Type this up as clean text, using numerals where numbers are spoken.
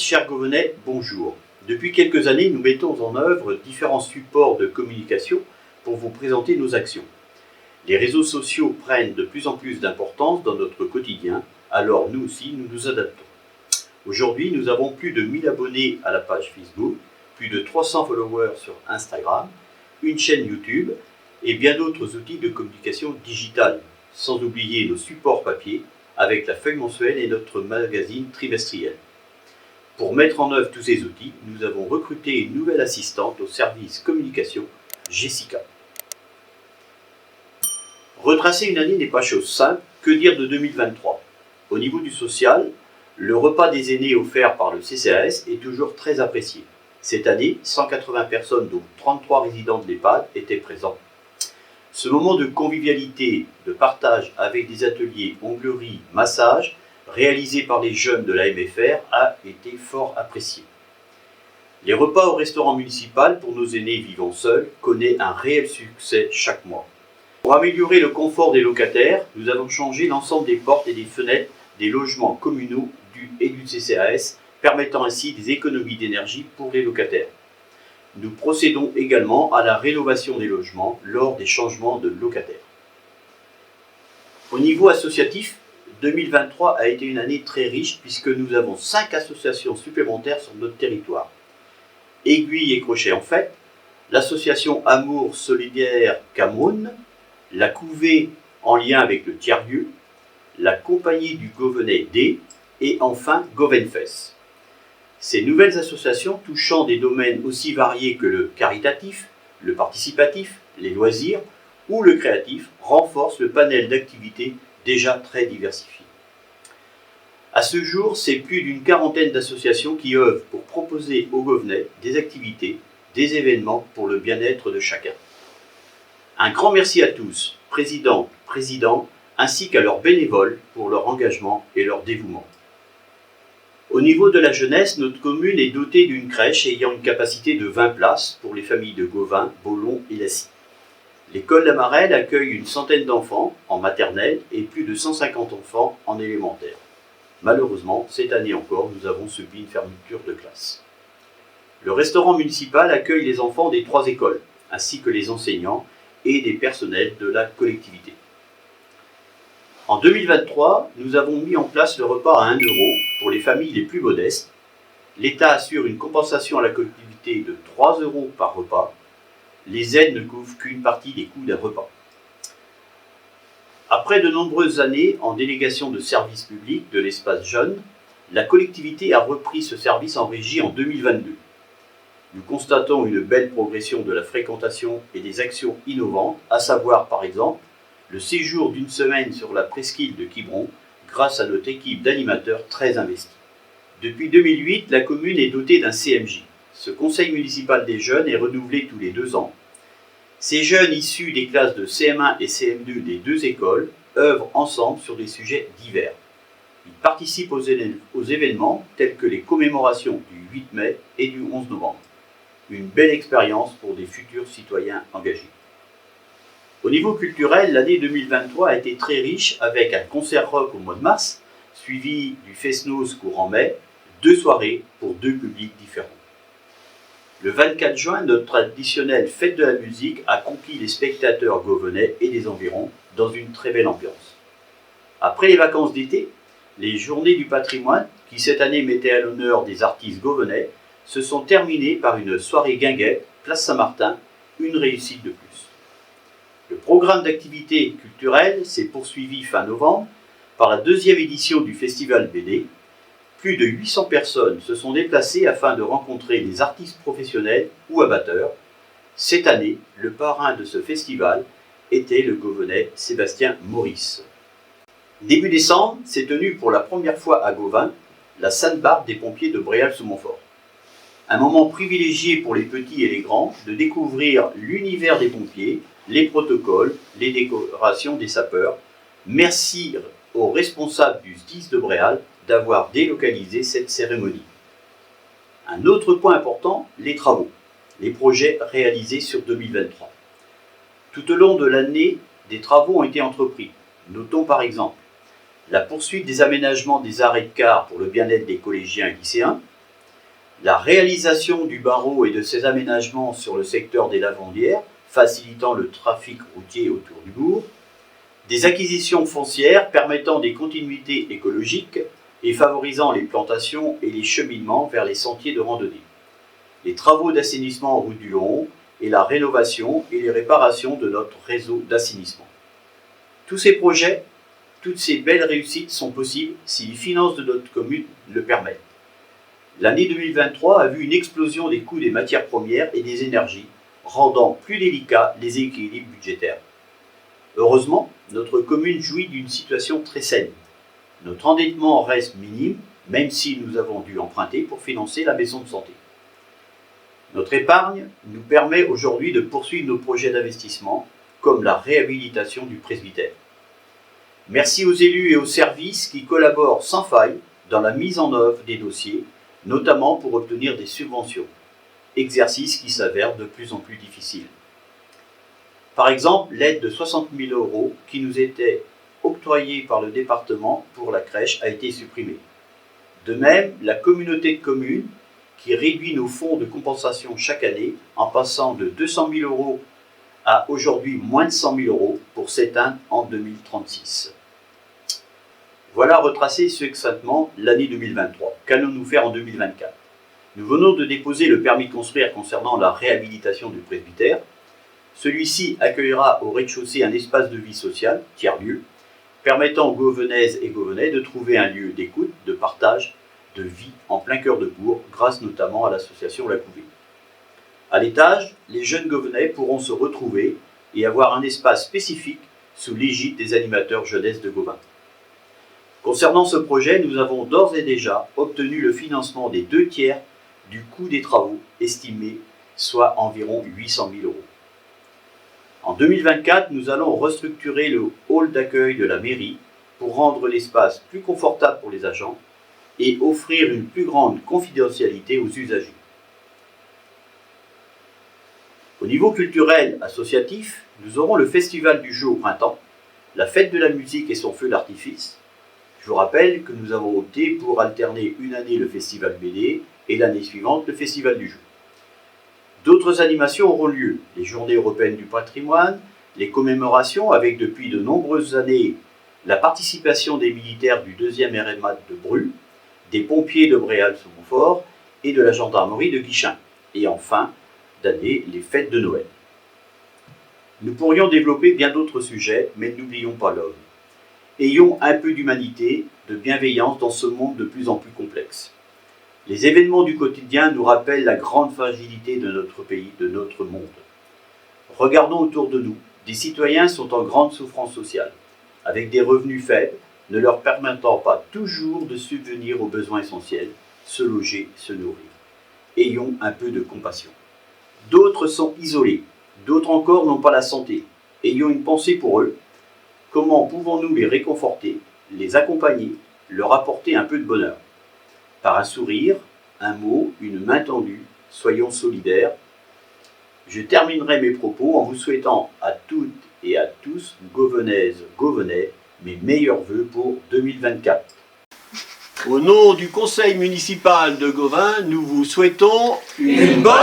chers Govenais, bonjour. Depuis quelques années, nous mettons en œuvre différents supports de communication pour vous présenter nos actions. Les réseaux sociaux prennent de plus en plus d'importance dans notre quotidien, alors nous aussi, nous nous adaptons. Aujourd'hui, nous avons plus de 1000 abonnés à la page Facebook, plus de 300 followers sur Instagram, une chaîne YouTube et bien d'autres outils de communication digitale, sans oublier nos supports papier avec la feuille mensuelle et notre magazine trimestriel. Pour mettre en œuvre tous ces outils, nous avons recruté une nouvelle assistante au service communication, Jessica. Retracer une année n'est pas chose simple, que dire de 2023 ? Au niveau du social, le repas des aînés offert par le CCAS est toujours très apprécié. Cette année, 180 personnes, dont 33 résidents de l'EHPAD, étaient présents. Ce moment de convivialité, de partage avec des ateliers onglerie, massage, réalisés par les jeunes de la MFR, a été fort apprécié. Les repas au restaurant municipal pour nos aînés vivant seuls connaissent un réel succès chaque mois. Pour améliorer le confort des locataires, nous avons changé l'ensemble des portes et des fenêtres des logements communaux et du CCAS, permettant ainsi des économies d'énergie pour les locataires. Nous procédons également à la rénovation des logements lors des changements de locataires. Au niveau associatif, 2023 a été une année très riche puisque nous avons 5 associations supplémentaires sur notre territoire. Aiguille et Crochet en fait, l'association Amour Solidaire Cameroun, la Couvée en lien avec le tiers-lieu, la Compagnie du Govenais D et enfin Govenfest. Ces nouvelles associations touchant des domaines aussi variés que le caritatif, le participatif, les loisirs ou le créatif renforcent le panel d'activités déjà très diversifié. À ce jour, c'est plus d'une quarantaine d'associations qui œuvrent pour proposer aux Govenais des activités, des événements pour le bien-être de chacun. Un grand merci à tous, présidents, présidents, ainsi qu'à leurs bénévoles pour leur engagement et leur dévouement. Au niveau de la jeunesse, notre commune est dotée d'une crèche ayant une capacité de 20 places pour les familles de Gauvin, Bollon et Lacy. L'école d'Amarelle accueille une centaine d'enfants en maternelle et plus de 150 enfants en élémentaire. Malheureusement, cette année encore, nous avons subi une fermeture de classe. Le restaurant municipal accueille les enfants des 3 écoles, ainsi que les enseignants et des personnels de la collectivité. En 2023, nous avons mis en place le repas à 1 € pour les familles les plus modestes. L'État assure une compensation à la collectivité de 3 € par repas. Les aides ne couvrent qu'une partie des coûts d'un repas. Après de nombreuses années en délégation de service public de l'espace jeune, la collectivité a repris ce service en régie en 2022. Nous constatons une belle progression de la fréquentation et des actions innovantes, à savoir par exemple le séjour d'une semaine sur la presqu'île de Quiberon grâce à notre équipe d'animateurs très investis. Depuis 2008, la commune est dotée d'un CMJ. Ce conseil municipal des jeunes est renouvelé tous les 2 ans. Ces jeunes issus des classes de CM1 et CM2 des 2 écoles œuvrent ensemble sur des sujets divers. Ils participent aux événements tels que les commémorations du 8 mai et du 11 novembre. Une belle expérience pour des futurs citoyens engagés. Au niveau culturel, l'année 2023 a été très riche avec un concert rock au mois de mars, suivi du Fest-Noz courant mai, 2 soirées pour 2 publics différents. Le 24 juin, notre traditionnelle fête de la musique a conquis les spectateurs govenais et des environs dans une très belle ambiance. Après les vacances d'été, les journées du patrimoine, qui cette année mettaient à l'honneur des artistes govenais, se sont terminées par une soirée guinguette, place Saint-Martin, une réussite de plus. Le programme d'activités culturelles s'est poursuivi fin novembre par la 2e édition du Festival BD. Plus de 800 personnes se sont déplacées afin de rencontrer des artistes professionnels ou amateurs. Cette année, le parrain de ce festival était le Govenais Sébastien Maurice. Début décembre, s'est tenue pour la première fois à Gauvin la Sainte Barbe des pompiers de Bréal-sous-Montfort. Un moment privilégié pour les petits et les grands de découvrir l'univers des pompiers, les protocoles, les décorations des sapeurs. Merci aux responsables du SDIS de Bréal d'avoir délocalisé cette cérémonie. Un autre point important, les travaux, les projets réalisés sur 2023. Tout au long de l'année, des travaux ont été entrepris. Notons par exemple la poursuite des aménagements des arrêts de car pour le bien-être des collégiens et lycéens, la réalisation du barreau et de ses aménagements sur le secteur des lavandières, facilitant le trafic routier autour du bourg, des acquisitions foncières permettant des continuités écologiques et favorisant les plantations et les cheminements vers les sentiers de randonnée, les travaux d'assainissement en route du Long et la rénovation et les réparations de notre réseau d'assainissement. Tous ces projets, toutes ces belles réussites sont possibles si les finances de notre commune le permettent. L'année 2023 a vu une explosion des coûts des matières premières et des énergies, rendant plus délicats les équilibres budgétaires. Heureusement, notre commune jouit d'une situation très saine. Notre endettement reste minime, même si nous avons dû emprunter pour financer la maison de santé. Notre épargne nous permet aujourd'hui de poursuivre nos projets d'investissement, comme la réhabilitation du presbytère. Merci aux élus et aux services qui collaborent sans faille dans la mise en œuvre des dossiers, notamment pour obtenir des subventions, exercice qui s'avère de plus en plus difficile. Par exemple, l'aide de 60 000 € qui nous était octroyée par le département pour la crèche a été supprimée. De même, la communauté de communes qui réduit nos fonds de compensation chaque année en passant de 200 000 € à aujourd'hui moins de 100 000 € pour s'éteindre en 2036. Voilà retracé succinctement l'année 2023. Qu'allons-nous faire en 2024 ? Nous venons de déposer le permis de construire concernant la réhabilitation du presbytère. Celui-ci accueillera au rez-de-chaussée un espace de vie sociale, tiers-lieu, permettant aux Gauvenaises et Gauvenais de trouver un lieu d'écoute, de partage, de vie en plein cœur de bourg, grâce notamment à l'association La Couvée. À l'étage, les jeunes Gauvenais pourront se retrouver et avoir un espace spécifique sous l'égide des animateurs jeunesse de Gauvin. Concernant ce projet, nous avons d'ores et déjà obtenu le financement des 2/3 du coût des travaux estimés, soit environ 800 000 €. En 2024, nous allons restructurer le hall d'accueil de la mairie pour rendre l'espace plus confortable pour les agents et offrir une plus grande confidentialité aux usagers. Au niveau culturel associatif, nous aurons le Festival du jeu au printemps, la fête de la musique et son feu d'artifice. Je vous rappelle que nous avons opté pour alterner une année le Festival BD et l'année suivante le Festival du jeu. D'autres animations auront lieu, les Journées européennes du patrimoine, les commémorations avec depuis de nombreuses années la participation des militaires du 2e RMA de Bru, des pompiers de Bréal-sous-Montfort et de la gendarmerie de Guichen, et en fin d'année les fêtes de Noël. Nous pourrions développer bien d'autres sujets, mais n'oublions pas l'homme. Ayons un peu d'humanité, de bienveillance dans ce monde de plus en plus complexe. Les événements du quotidien nous rappellent la grande fragilité de notre pays, de notre monde. Regardons autour de nous, des citoyens sont en grande souffrance sociale, avec des revenus faibles, ne leur permettant pas toujours de subvenir aux besoins essentiels, se loger, se nourrir. Ayons un peu de compassion. D'autres sont isolés, d'autres encore n'ont pas la santé. Ayons une pensée pour eux. Comment pouvons-nous les réconforter, les accompagner, leur apporter un peu de bonheur ? Par un sourire, un mot, une main tendue, soyons solidaires. Je terminerai mes propos en vous souhaitant à toutes et à tous, Gauvenaises, Gauvenais, mes meilleurs vœux pour 2024. Au nom du conseil municipal de Gauvin, nous vous souhaitons une bonne